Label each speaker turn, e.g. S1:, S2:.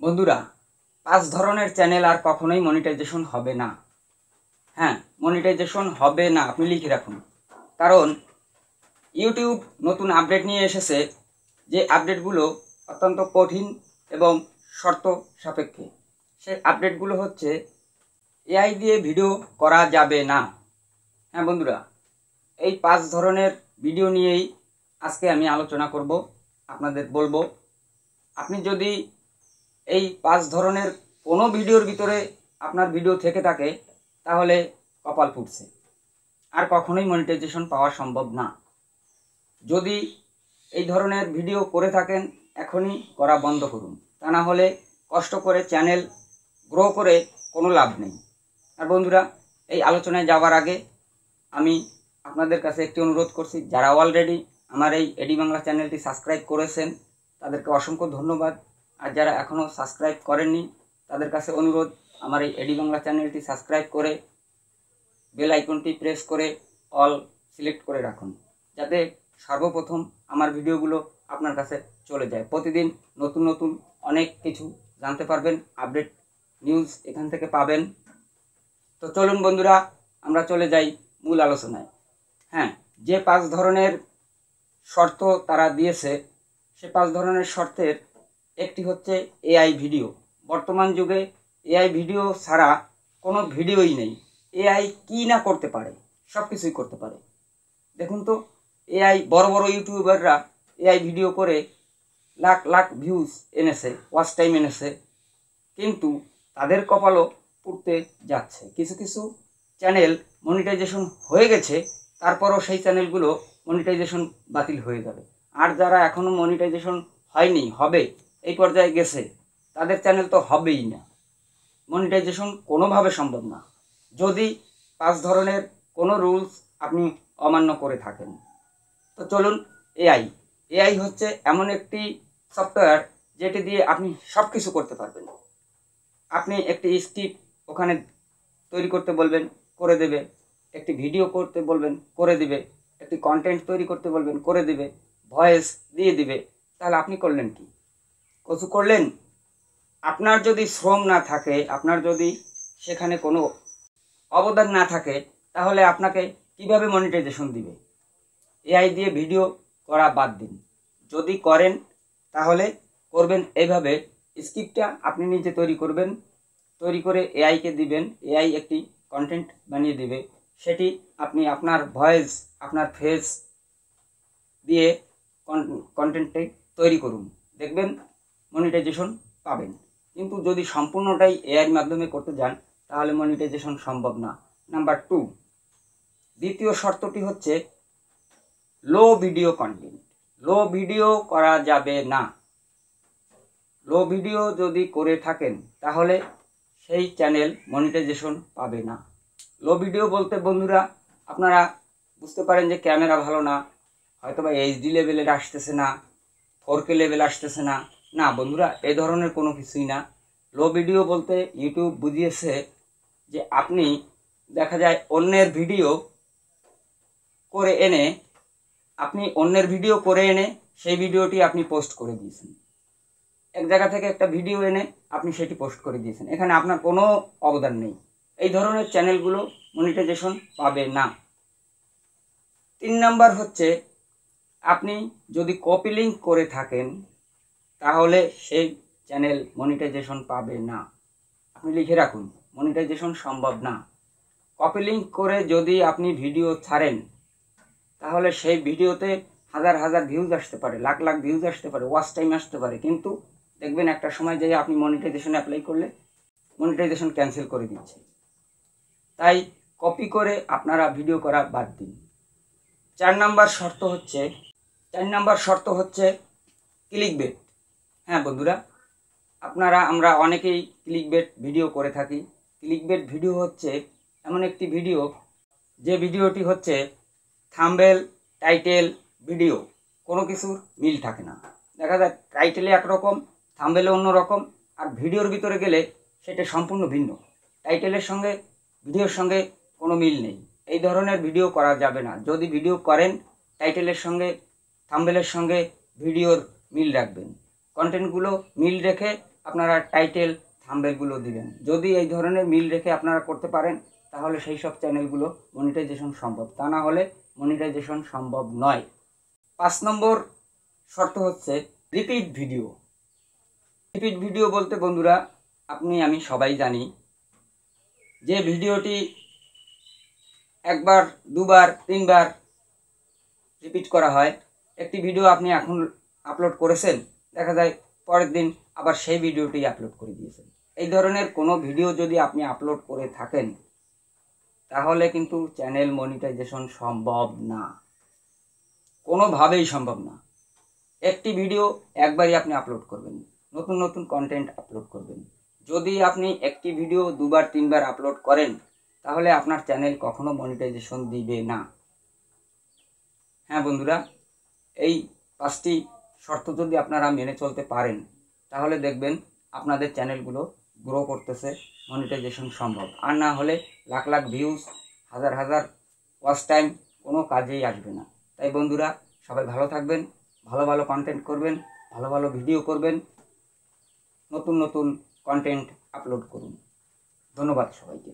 S1: বন্ধুরা, 5 ধরনের চ্যানেল আর কখনোই মনিটাইজেশন হবে না। হ্যাঁ, মনিটাইজেশন হবে না, আপনি লিখে রাখুন। কারণ ইউটিউব নতুন আপডেট নিয়ে এসেছে, যে আপডেটগুলো অত্যন্ত কঠিন এবং শর্ত সাপেক্ষে। সেই আপডেটগুলো হচ্ছে এআই দিয়ে ভিডিও করা যাবে না। হ্যাঁ বন্ধুরা, এই 5 ধরনের ভিডিও নিয়েই আজকে আমি আলোচনা করব। আপনাদের বলবো, আপনি যদি এই 5 ধরনের কোনো ভিডিওর ভিতরে আপনার ভিডিও থেকে থাকে, তাহলে কপাল ফুটছে, আর কখনোই মনিটাইজেশন পাওয়া সম্ভব না। যদি এই ধরনের ভিডিও করে থাকেন, এখনই করা বন্ধ করুন, তা না হলে কষ্ট করে চ্যানেল গ্রো করে কোনো লাভ নেই। আর বন্ধুরা, এই আলোচনায় যাওয়ার আগে আমি আপনাদের কাছে একটি অনুরোধ করছি, যারা অলরেডি আমার এই এডি বাংলা চ্যানেলটি সাবস্ক্রাইব করেছেন তাদেরকে অসংখ্য ধন্যবাদ। আর যারা এখনও সাবস্ক্রাইব করেননি তাদের কাছে অনুরোধ, আমার এই এডি বাংলা চ্যানেলটি সাবস্ক্রাইব করে বেল আইকনটি প্রেস করে অল সিলেক্ট করে রাখুন, যাতে সর্বপ্রথম আমার ভিডিওগুলো আপনার কাছে চলে যায়। প্রতিদিন নতুন নতুন অনেক কিছু জানতে পারবেন, আপডেট নিউজ এখান থেকে পাবেন। তো চলুন বন্ধুরা, আমরা চলে যাই মূল আলোচনায়। হ্যাঁ, যে 5 ধরনের শর্ত তারা দিয়েছে, সে 5 ধরনের শর্তের একটি হচ্ছে এআই ভিডিও। বর্তমান যুগে এআই ভিডিও ছাড়া কোনো ভিডিওই নেই। এআই কি না করতে পারে, সব কিছুই করতে পারে। দেখুন তো, এআই বড় বড় ইউটিউবাররা এআই ভিডিও করে লাখ লাখ ভিউজ এনেছে, ওয়াচ টাইম এনেছে, কিন্তু তাদের কপালও পুড়তে যাচ্ছে। কিছু কিছু চ্যানেল মনিটাইজেশন হয়ে গেছে, তারপরও সেই চ্যানেলগুলো মনিটাইজেশন বাতিল হয়ে যাবে। আর যারা এখনও মনিটাইজেশন হয়নি, হবে, এই পর্যায়ে গেছে, তাদের চ্যানেল তো হবেই না। মনিটাইজেশন কোনোভাবে সম্ভব না, যদি 5 ধরনের কোনো রুলস আপনি অমান্য করে থাকেন। তো চলুন, এআই হচ্ছে এমন একটি সফটওয়্যার যেটি দিয়ে আপনি সব কিছু করতে পারবেন। আপনি একটি স্ক্রিপ্ট ওখানে তৈরি করতে বলবেন, করে দেবে। একটি ভিডিও করতে বলবেন, করে দিবে। একটি কন্টেন্ট তৈরি করতে বলবেন, করে দিবে। ভয়েস দিয়ে দিবে। তাহলে আপনি করলেন কি? কিছু করলেন? আপনার যদি শ্রম না থাকে, আপনার যদি সেখানে কোনো অবদান না থাকে, তাহলে আপনাকে কিভাবে মনিটাইজেশন দিবে? এআই দিয়ে ভিডিও করা বাদ দিন। যদি করেন তাহলে করবেন এইভাবে, স্ক্রিপ্টটা আপনি নিজে তৈরি করবেন, তৈরি করে এআইকে দিবেন, এআই একটি কন্টেন্ট বানিয়ে দিবে। সেটি আপনি আপনার ভয়েস, আপনার ফেস দিয়ে কন্টেন্টটি তৈরি করুন, দেখবেন মনিটাইজেশন পাবেন। কিন্তু যদি সম্পূর্ণটাই এআইয়ের মাধ্যমে করতে যান, তাহলে মনিটাইজেশন সম্ভব না। নাম্বার 2, দ্বিতীয় শর্তটি হচ্ছে লো ভিডিও কন্টেন্ট। লো ভিডিও করা যাবে না। লো ভিডিও যদি করে থাকেন, তাহলে সেই চ্যানেল মনিটাইজেশন পাবে না। লো ভিডিও বলতে বন্ধুরা, আপনারা বুঝতে পারেন যে ক্যামেরা ভালো না, হয়তোবা এইচডি লেভেলের আসতেছে না, 4K লেভেল আসতেছে না। না বন্ধুরা, এই ধরনের কোনো কিছুই না। লো ভিডিও বলতে ইউটিউব বুঝিয়েছে যে আপনি দেখা যায় অন্যের ভিডিও করে এনে, সেই ভিডিওটি আপনি পোস্ট করে দিয়েছেন। এক জায়গা থেকে একটা ভিডিও এনে আপনি সেটি পোস্ট করে দিয়েছেন, এখানে আপনার কোনো অবদান নেই। এই ধরনের চ্যানেলগুলো মনিটাইজেশন পাবে না। 3 নাম্বার হচ্ছে, আপনি যদি কপি লিঙ্ক করে থাকেন, তাহলে সেই চ্যানেল মনিটাইজেশন পাবে না। আপনি লিখে রাখুন, মনিটাইজেশন সম্ভব না। কপি লিঙ্ক করে যদি আপনি ভিডিও ছাড়েন, তাহলে সেই ভিডিওতে হাজার হাজার ভিউজ আসতে পারে, লাখ লাখ ভিউজ আসতে পারে, ওয়াচ টাইম আসতে পারে, কিন্তু দেখবেন একটা সময় যেয়ে আপনি মনিটাইজেশন অ্যাপ্লাই করলে মনিটাইজেশন ক্যান্সেল করে দিচ্ছে। তাই কপি করে আপনারা ভিডিও করা বাদ দিন। 4 নাম্বার শর্ত হচ্ছে ক্লিকবেট। হ্যাঁ বন্ধুরা, আমরা অনেকেই ক্লিকবেট ভিডিও করে থাকি। ক্লিকবেট ভিডিও হচ্ছে এমন একটি ভিডিও, যে ভিডিওটি হচ্ছে থাম্বনেল, টাইটেল, ভিডিও কোনো কিছুর মিল থাকে না। দেখা যায় টাইটেলে একরকম, থাম্বনেলে অন্যরকম, আর ভিডিওর ভিতরে গেলে সেটা সম্পূর্ণ ভিন্ন। টাইটেলের সঙ্গে ভিডিওর সঙ্গে কোনো মিল নেই। এই ধরনের ভিডিও করা যাবে না। যদি ভিডিও করেন, টাইটেলের সঙ্গে, থাম্বনেলের সঙ্গে ভিডিওর মিল রাখবেন। কন্টেন্টগুলো মিল রেখে আপনারা টাইটেল থাম্বনেলগুলো দিবেন। যদি এই ধরনের মিল রেখে আপনারা করতে পারেন তাহলে সেই সব চ্যানেলগুলো মনিটাইজেশন সম্ভব, তা না হলে মনিটাইজেশন সম্ভব নয়। 5 নম্বর শর্ত হচ্ছে রিপিট ভিডিও। রিপিট ভিডিও বলতে বন্ধুরা, আমি সবাই জানি যে ভিডিওটি একবার, দুবার, তিনবার রিপিট করা হয়। একটি ভিডিও আপনি এখন আপলোড করেছেন, দেখা যায় পরের দিন আবার সেই ভিডিওটি আপলোড করে দিয়েছেন। এই ধরনের কোনো ভিডিও যদি আপনি আপলোড করে থাকেন তাহলে কিন্তু চ্যানেল মনিটাইজেশন সম্ভব না, কোনোভাবেই সম্ভব না। একটি ভিডিও একবারই আপনি আপলোড করবেন, নতুন নতুন কন্টেন্ট আপলোড করবেন। যদি আপনি একটি ভিডিও দুবার, তিনবার আপলোড করেন তাহলে আপনার চ্যানেল কখনো মনিটাইজেশন দিবে না। হ্যাঁ বন্ধুরা, এই 5টি শর্ত যদি আপনারা মেনে চলতে পারেন তাহলে দেখবেন আপনাদের চ্যানেলগুলো গ্রো করতেছে, মনিটাইজেশন সম্ভব। আর না হলে লাখ লাখ ভিউজ, হাজার হাজার ওয়াচ টাইম কোনো কাজেই আসবে না। তাই বন্ধুরা, সবাই ভালো থাকবেন, ভালো ভালো কন্টেন্ট করবেন, ভালো ভালো ভিডিও করবেন, নতুন নতুন কন্টেন্ট আপলোড করুন। ধন্যবাদ সবাইকে।